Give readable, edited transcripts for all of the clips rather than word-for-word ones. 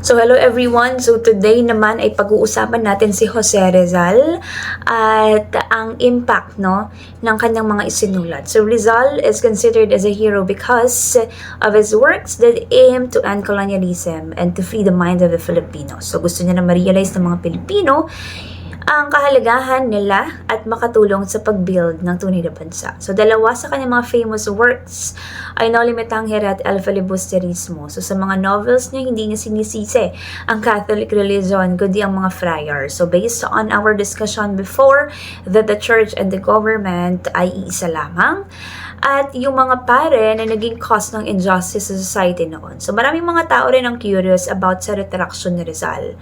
So hello everyone. So today naman ay pag-uusapan natin si Jose Rizal at ang impact ng kanyang mga isinulat. So Rizal is considered as a hero because of his works that aim to end colonialism and to free the mind of the Filipinos. So gusto niya na ma-realize ng mga Pilipino ang kahalagahan nila at makatulong sa pag-build ng tunay na bansa. So, dalawa sa kanyang mga famous works ay No Limitangere at El Filibusterismo. So, sa mga novels niya, hindi niya sinisisi ang Catholic religion, kundi ang mga friar. So, based on our discussion before that the church and the government ay iisa lamang, at yung mga pare na naging cause ng injustice sa society noon. So, maraming mga tao rin ang curious about sa retraction ni Rizal.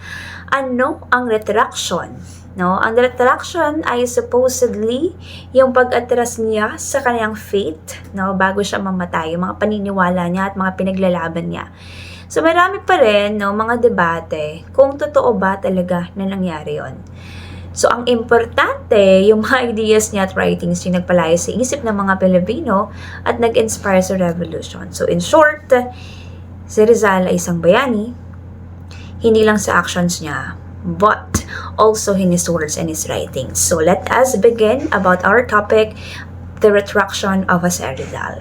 Ano ang retraction? Ang retraction ay supposedly yung pag-atras niya sa kanyang faith, bago siya mamatay, yung mga paniniwala niya at mga pinaglalaban niya. So marami pa rin mga debate kung totoo ba talaga na nangyari yon. So ang importante, yung mga ideas niya at writings yung nagpalaya sa isip ng mga Pilipino at nag-inspire sa revolution. So in short, si Rizal ay isang bayani, hindi lang sa actions niya, but also in his words and his writings. So let us begin about our topic, the retraction of Jose Rizal.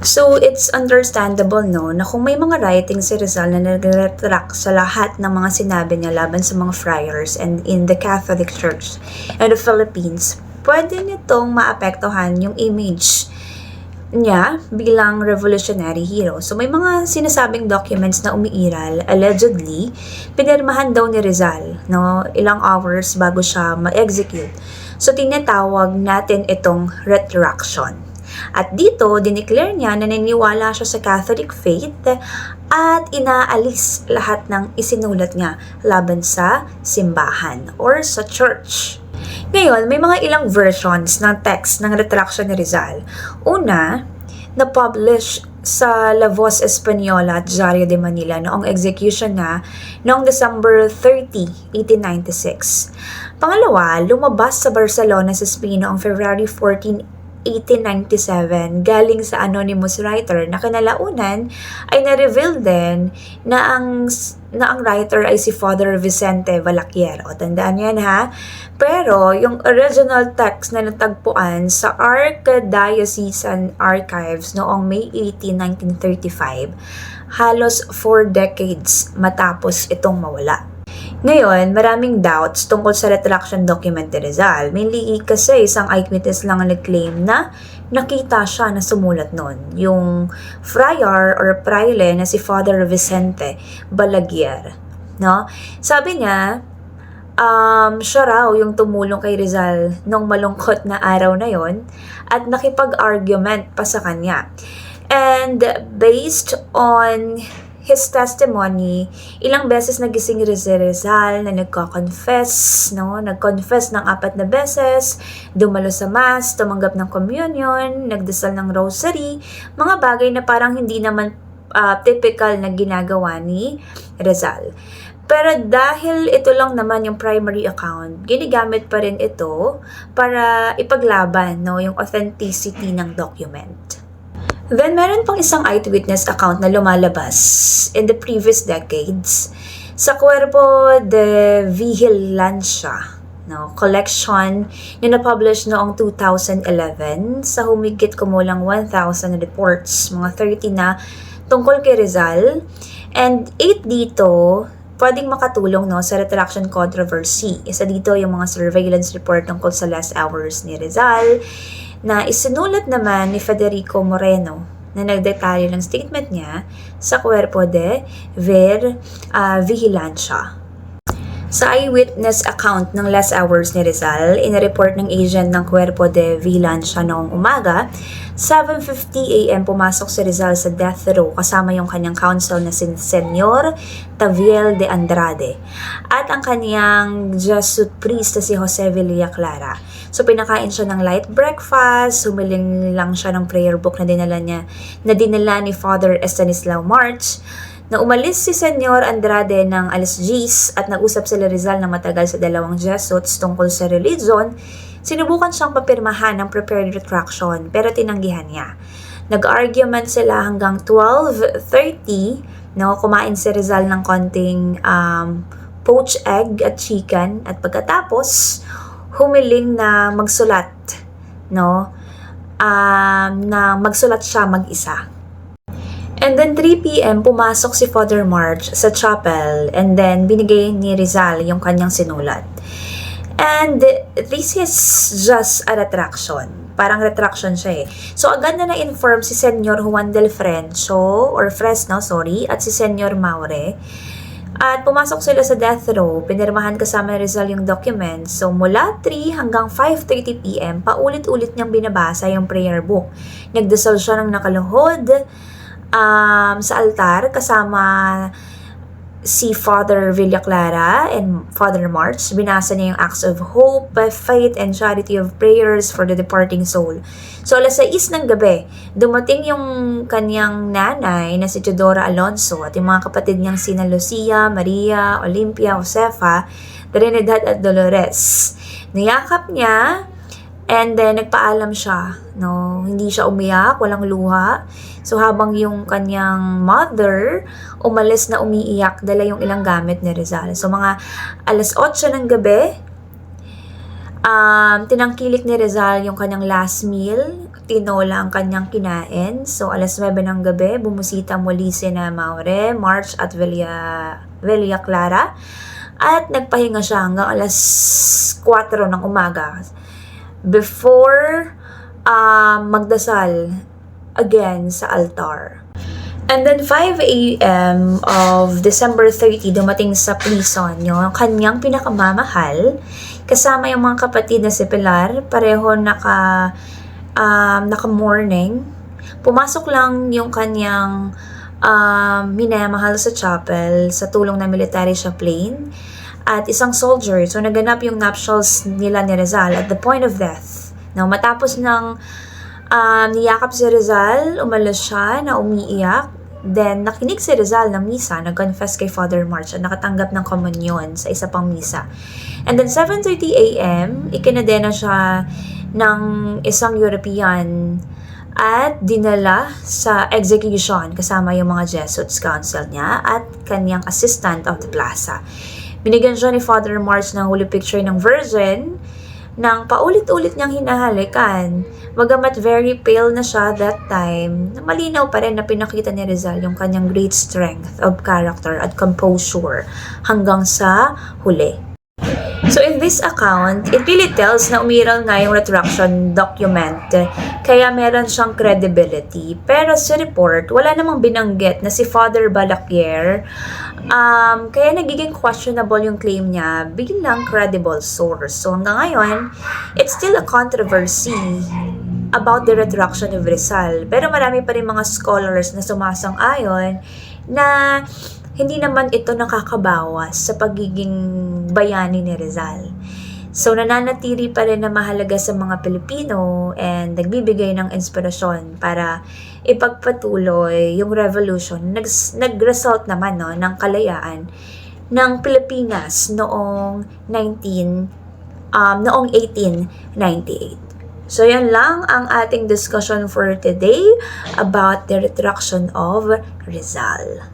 So it's understandable na kung may mga writings si Rizal na nag-retract sa lahat ng mga sinabi niya laban sa mga friars and in the Catholic Church in the Philippines, pwede nitong maapektuhan yung image niya bilang revolutionary hero. So may mga sinasabing documents na umiiral, allegedly, pinirmahan daw ni Rizal, ilang hours bago siya ma-execute. So tinatawag natin itong retraction. At dito, dineclare niya na naniniwala siya sa Catholic faith at inaalis lahat ng isinulat niya laban sa simbahan or sa church. Ngayon, may mga ilang versions ng text ng retraction ni Rizal. Una, na-publish sa La Voz Española at Diario de Manila noong execution niya noong December 30, 1896. Pangalawa, lumabas sa Barcelona sa Spain noong February 14, 1897 galing sa anonymous writer na kinalaunan ay na-reveal din na ang writer ay si Father Vicente Balaquier. O tandaan yan ha. Pero yung original text na natagpuan sa Archdiocesan Archives noong May 18, 1935, halos 4 decades matapos itong mawala. Ngayon, maraming doubts tungkol sa retraction document ni Rizal. Mainly kasi isang eyewitness lang ang nag-claim na nakita siya na sumulat nun. Yung friar or praile na si Father Vicente Balaguer. Sabi niya, siya raw yung tumulong kay Rizal nung malungkot na araw na yon at nakipag-argument pa sa kanya. And based on his testimony, ilang beses nagising si Rizal na nagko-confess, nag-confess ng 4 na beses, dumalo sa mass, tumanggap ng communion, nagdasal ng rosary, mga bagay na parang hindi naman typical na ginagawa ni Rizal. Pero dahil ito lang naman yung primary account, ginagamit pa rin ito para ipaglaban yung authenticity ng document. Then, meron pang isang eyewitness account na lumalabas in the previous decades sa Cuerpo de Vigilancia, collection na na-publish noong 2011 sa humigit kumulang 1,000 reports, mga 30 na tungkol kay Rizal. And 8 dito, pwedeng makatulong sa retraction controversy. Isa dito yung mga surveillance report tungkol sa last hours ni Rizal, na isinulat naman ni Federico Moreno na nagdetalye ng statement niya sa Cuerpo de Vigilancia. Sa eyewitness account ng last hours ni Rizal, inireport ng agent ng Cuerpo de Vigilancia noong umaga, 7:50 AM pumasok si Rizal sa death row kasama yung kanyang counsel na si Senyor Taviel de Andrade at ang kanyang Jesuit priest na si Jose Villa Clara. So pinakain siya ng light breakfast, humiling lang siya ng prayer book na dinala ni Father Estanislao March. Na umalis si Senyor Andrade ng alas 10 at nag-usap sila Rizal ng matagal sa dalawang Jesuits tungkol sa religion, sinubukan siyang papirmahan ng prepared retraction pero tinanggihan niya. Nag-argument sila hanggang 12:30 no? Kumain si Rizal ng konting poached egg at chicken at pagkatapos humiling na magsulat, no? Na magsulat siya mag-isa. And then 3 p.m. pumasok si Father March sa chapel and then binigay ni Rizal yung kanyang sinulat. And this is just a retraction. Parang retraction siya eh. So agad na na-inform si Senyor Juan del Fresno, at si Senyor Maure. At pumasok sila sa death row, pinirmahan kasama ni Rizal yung documents. So mula 3 hanggang 5:30 p.m., paulit-ulit niyang binabasa yung prayer book. Nagdasal siya ng nakaluhod sa altar kasama si Father Villaclara and Father March. Binasa niya yung acts of hope, faith, and charity of prayers for the departing soul. So, alas 6 ng gabi, dumating yung kanyang nanay na si Teodora Alonso at yung mga kapatid niyang sina Lucia, Maria, Olympia, Josefa, Trinidad at Dolores. Niyakap niya and then nagpaalam siya. No? Hindi siya umiyak, walang luha. So, habang yung kanyang mother umalis na umiiyak, dala yung ilang gamit ni Rizal. So, mga alas 8 ng gabi, tinangkilik ni Rizal yung kanyang last meal. Tinola ang kanyang kinain. So, alas 9 ng gabi, bumusita muli sina Maure, March at Villaclara. At nagpahinga siya hanggang alas 4 ng umaga. Before magdasal again sa altar. And then 5 a.m. of December 30, dumating sa prison yung kanyang pinakamamahal kasama yung mga kapatid na si Pilar, pareho naka-mourning. Pumasok lang yung kanyang minamahal sa chapel sa tulong ng military chaplain at isang soldier. So naganap yung nuptials nila ni Rizal at the point of death. Now, matapos ng niyakap si Rizal, umalis siya na umiiyak. Then, nakinig si Rizal ng misa, nag-confess kay Father March at nakatanggap ng komunyon sa isa pang misa. And then, 7:30 a.m., ikinadena siya ng isang European at dinala sa execution kasama yung mga Jesuits council niya at kanyang assistant of the plaza. Binigyan siya ni Father March ng holy picture ng Virgin nang paulit-ulit niyang hinahalikan. Bagamat very pale na siya that time, malinaw pa rin na pinakita ni Rizal yung kanyang great strength of character at composure hanggang sa huli. So in this account, it really tells na umiral nga yung retraction document, kaya meron siyang credibility. Pero sa report, wala namang binanggit na si Father Balakier, kaya nagiging questionable yung claim niya bilang credible source. So hanggang ngayon, it's still a controversy about the retraction of Rizal. Pero marami pa rin mga scholars na sumasang-ayon na hindi naman ito nakakabawas sa pagiging bayani ni Rizal. So, nananatili pa rin na mahalaga sa mga Pilipino and nagbibigay ng inspirasyon para ipagpatuloy yung revolution. Nag-result naman ng kalayaan ng Pilipinas noong 1898. So, yan lang ang ating discussion for today about the retraction of Rizal.